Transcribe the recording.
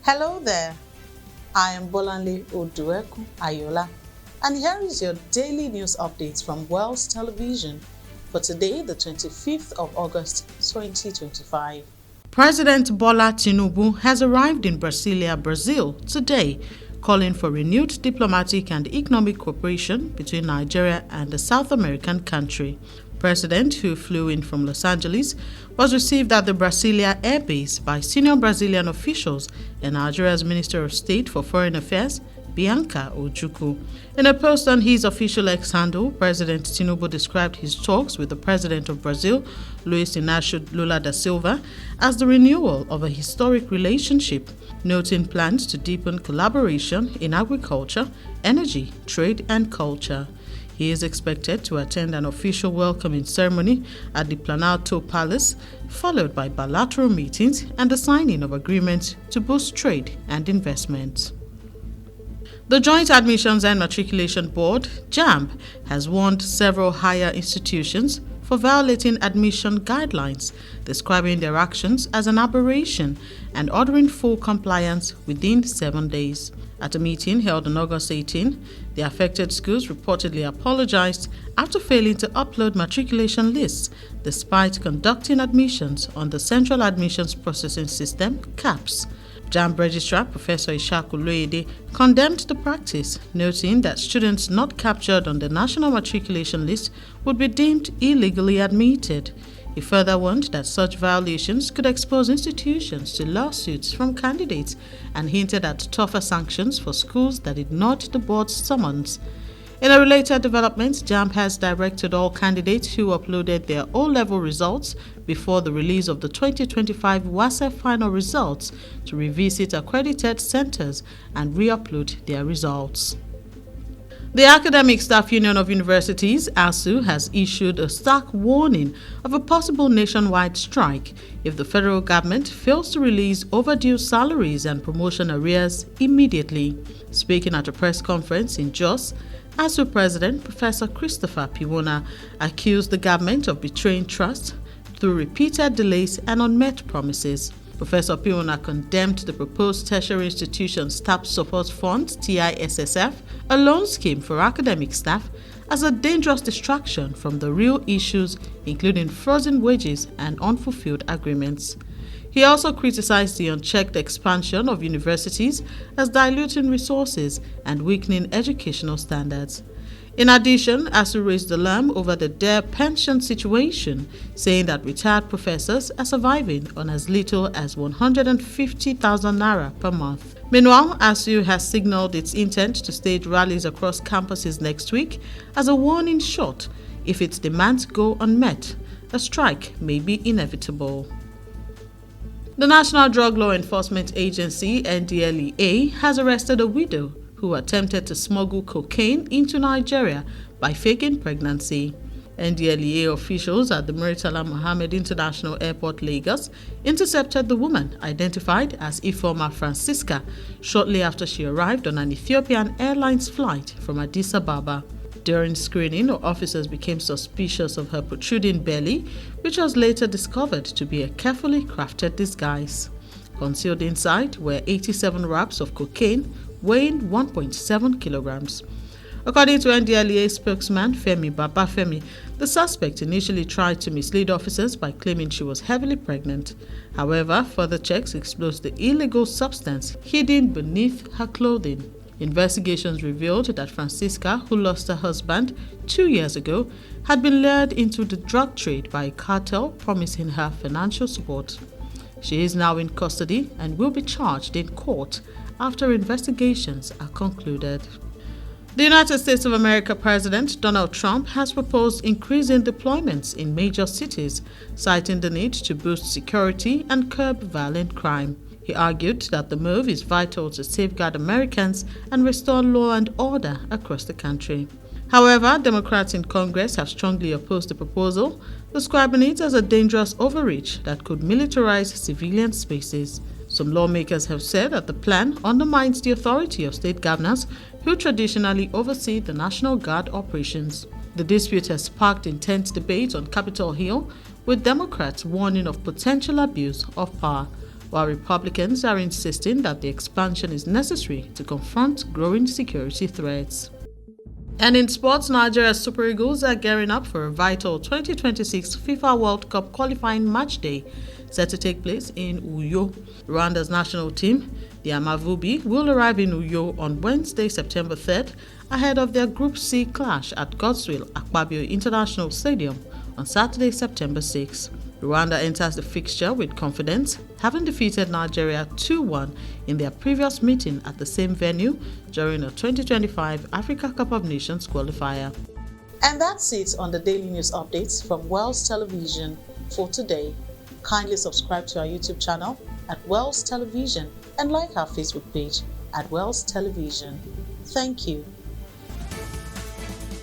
Hello there, I am Bolanle Odueku Ayola, and here is your daily news updates from Wells Television for today, the 25th of August 2025. President Bola Tinubu has arrived in Brasilia, Brazil today, calling for renewed diplomatic and economic cooperation between Nigeria and the South American country. President, who flew in from Los Angeles, was received at the Brasilia Air Base by senior Brazilian officials and Nigeria's Minister of State for Foreign Affairs, Bianca Ojukwu. In a post on his official X handle, President Tinubu described his talks with the President of Brazil, Luiz Inácio Lula da Silva, as the renewal of a historic relationship, noting plans to deepen collaboration in agriculture, energy, trade, and culture. He is expected to attend an official welcoming ceremony at the Planalto Palace, followed by bilateral meetings and the signing of agreements to boost trade and investment. The Joint Admissions and Matriculation Board, JAMB, has warned several higher institutions for violating admission guidelines, describing their actions as an aberration and ordering full compliance within 7 days. At a meeting held on August 18, the affected schools reportedly apologized after failing to upload matriculation lists despite conducting admissions on the Central Admissions Processing System, CAPS. JAMB Registrar Professor Ishaku Loyede condemned the practice, noting that students not captured on the National Matriculation List would be deemed illegally admitted. He further warned that such violations could expose institutions to lawsuits from candidates and hinted at tougher sanctions for schools that ignored the board's summons. In a related development, JAMB has directed all candidates who uploaded their O-level results before the release of the 2025 WASSCE final results to revisit accredited centers and re-upload their results. The Academic Staff Union of Universities, ASU, has issued a stark warning of a possible nationwide strike if the federal government fails to release overdue salaries and promotion arrears immediately. Speaking at a press conference in Jos, ASU President Professor Christopher Piwona accused the government of betraying trust through repeated delays and unmet promises. Professor Piwona condemned the proposed Tertiary Institution Staff Support Fund (TISSF), a loan scheme for academic staff, as a dangerous distraction from the real issues, including frozen wages and unfulfilled agreements. He also criticized the unchecked expansion of universities as diluting resources and weakening educational standards. In addition, ASU raised alarm over the DARE pension situation, saying that retired professors are surviving on as little as 150,000 naira per month. Meanwhile, ASU has signaled its intent to stage rallies across campuses next week as a warning shot. If its demands go unmet, a strike may be inevitable. The National Drug Law Enforcement Agency, NDLEA, has arrested a widow who attempted to smuggle cocaine into Nigeria by faking pregnancy. NDLEA officials at the Murtala Mohammed International Airport, Lagos, intercepted the woman, identified as Ifeoma Francisca, shortly after she arrived on an Ethiopian Airlines flight from Addis Ababa. During screening, officers became suspicious of her protruding belly, which was later discovered to be a carefully crafted disguise. Concealed inside were 87 wraps of cocaine weighing 1.7 kilograms. According to NDLEA spokesman Femi Babafemi, the suspect initially tried to mislead officers by claiming she was heavily pregnant. However, further checks exposed the illegal substance hidden beneath her clothing. Investigations revealed that Francisca, who lost her husband 2 years ago, had been lured into the drug trade by a cartel promising her financial support. She is now in custody and will be charged in court after investigations are concluded. The United States of America President Donald Trump has proposed increasing deployments in major cities, citing the need to boost security and curb violent crime. He argued that the move is vital to safeguard Americans and restore law and order across the country. However, Democrats in Congress have strongly opposed the proposal, describing it as a dangerous overreach that could militarize civilian spaces. Some lawmakers have said that the plan undermines the authority of state governors who traditionally oversee the National Guard operations. The dispute has sparked intense debate on Capitol Hill, with Democrats warning of potential abuse of power. while Republicans are insisting that the expansion is necessary to confront growing security threats. And in sports, Nigeria's Super Eagles are gearing up for a vital 2026 FIFA World Cup qualifying match day set to take place in Uyo. Rwanda's national team, the Amavubi, will arrive in Uyo on Wednesday, September 3rd, ahead of their Group C clash at Godswill Akpabio International Stadium on Saturday, September 6. Rwanda enters the fixture with confidence, having defeated Nigeria 2-1 in their previous meeting at the same venue during a 2025 Africa Cup of Nations qualifier. And that's it on the daily news updates from Wells Television for today. Kindly subscribe to our YouTube channel at Wells Television and like our Facebook page at Wells Television. Thank you.